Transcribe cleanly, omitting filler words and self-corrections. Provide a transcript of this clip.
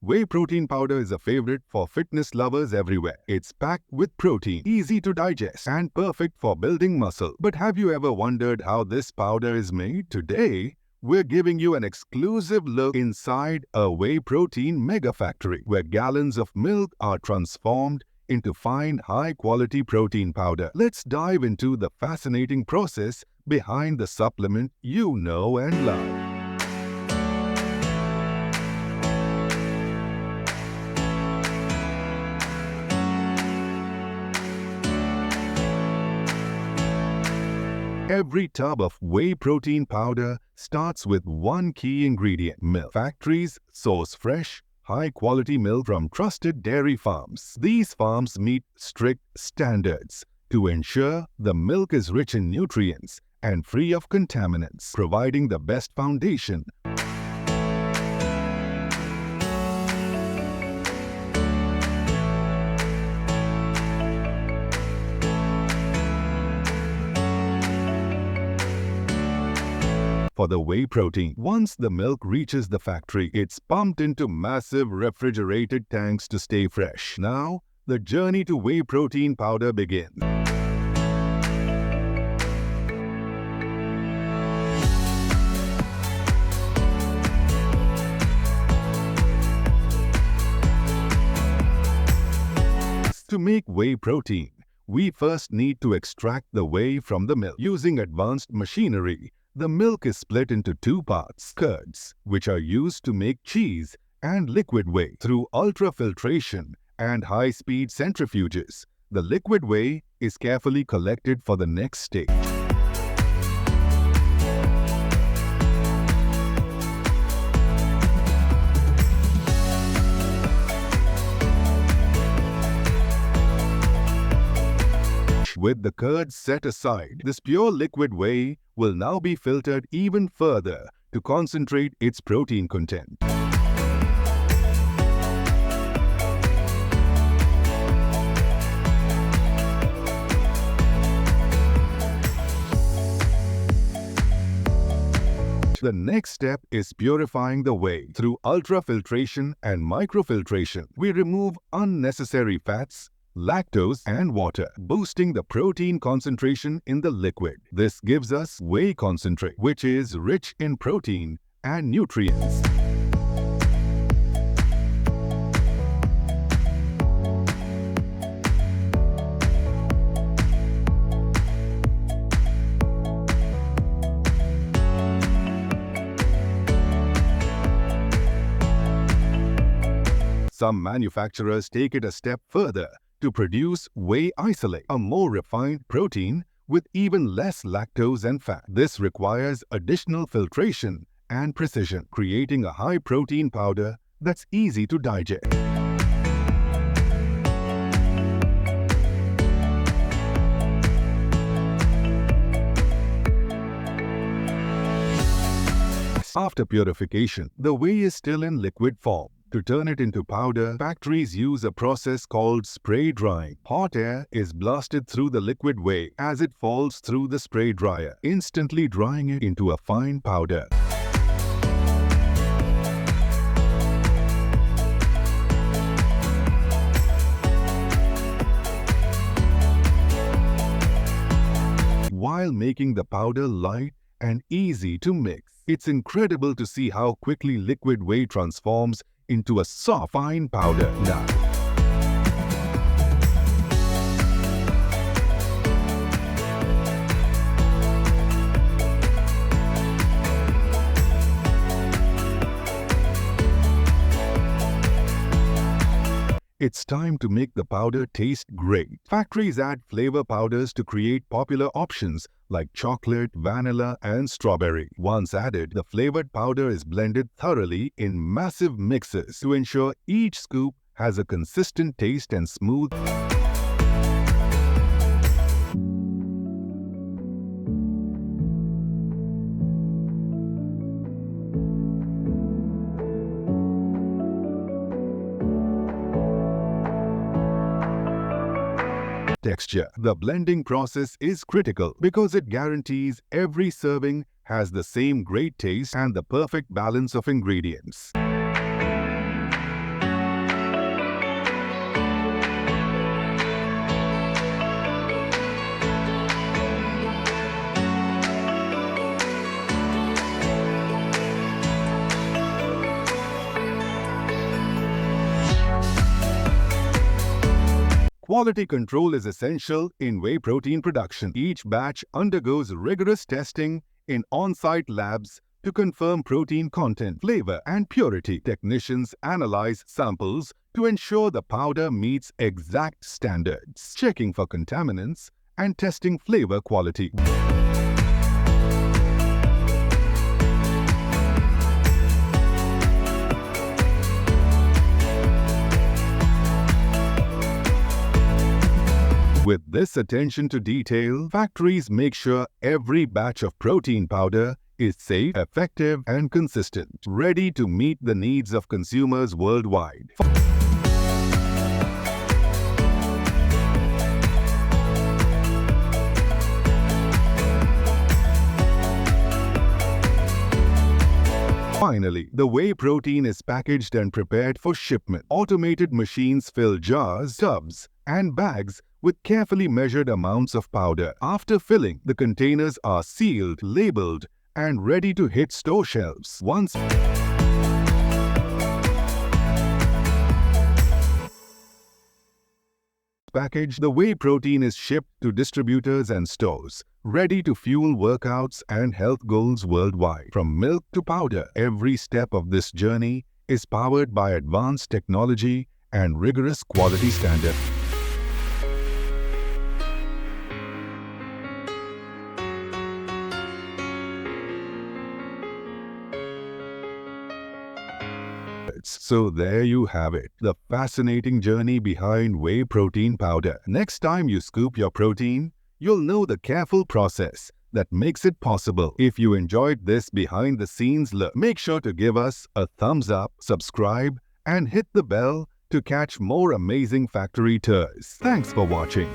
Whey protein powder is a favorite for fitness lovers everywhere. It's packed with protein, easy to digest, and perfect for building muscle. But have you ever wondered how this powder is made? Today, we're giving you an exclusive look inside a whey protein mega factory, where gallons of milk are transformed into fine, high-quality protein powder. Let's dive into the fascinating process behind the supplement you know and love. Every tub of whey protein powder starts with one key ingredient: milk. Factories source fresh, high-quality milk from trusted dairy farms. These farms meet strict standards to ensure the milk is rich in nutrients and free of contaminants, providing the best foundation for the whey protein. Once the milk reaches the factory, it's pumped into massive refrigerated tanks to stay fresh. Now, the journey to whey protein powder begins. To make whey protein, we first need to extract the whey from the milk. Using advanced machinery, the milk is split into two parts: curds, which are used to make cheese, and liquid whey. Through ultrafiltration and high-speed centrifuges, the liquid whey is carefully collected for the next stage. With the curds set aside, this pure liquid whey will now be filtered even further to concentrate its protein content. The next step is purifying the whey. Through ultrafiltration and microfiltration, we remove unnecessary fats, lactose, and water, boosting the protein concentration in the liquid. This gives us whey concentrate, which is rich in protein and nutrients. Some manufacturers take it a step further to produce whey isolate, a more refined protein with even less lactose and fat. This requires additional filtration and precision, creating a high-protein powder that's easy to digest. After purification, the whey is still in liquid form. To turn it into powder, factories use a process called spray drying. Hot air is blasted through the liquid whey as it falls through the spray dryer, instantly drying it into a fine powder. While making the powder light and easy to mix, it's incredible to see how quickly liquid whey transforms into a soft, fine powder. Now, it's time to make the powder taste great. Factories add flavor powders to create popular options like chocolate, vanilla, and strawberry. Once added, the flavored powder is blended thoroughly in massive mixers to ensure each scoop has a consistent taste and smooth. texture. The blending process is critical because it guarantees every serving has the same great taste and the perfect balance of ingredients. Quality control is essential in whey protein production. Each batch undergoes rigorous testing in on-site labs to confirm protein content, flavor, and purity. Technicians analyze samples to ensure the powder meets exact standards, checking for contaminants and testing flavor quality. With this attention to detail, factories make sure every batch of protein powder is safe, effective, and consistent, ready to meet the needs of consumers worldwide. Finally, the whey protein is packaged and prepared for shipment. Automated machines fill jars, tubs, and bags with carefully measured amounts of powder. After filling, the containers are sealed, labeled, and ready to hit store shelves. Once packaged, the whey protein is shipped to distributors and stores, ready to fuel workouts and health goals worldwide. From milk to powder, every step of this journey is powered by advanced technology and rigorous quality standards. So there you have it, the fascinating journey behind whey protein powder. Next time you scoop your protein, you'll know the careful process that makes it possible. If you enjoyed this behind-the-scenes look, make sure to give us a thumbs up, subscribe, and hit the bell to catch more amazing factory tours. Thanks for watching.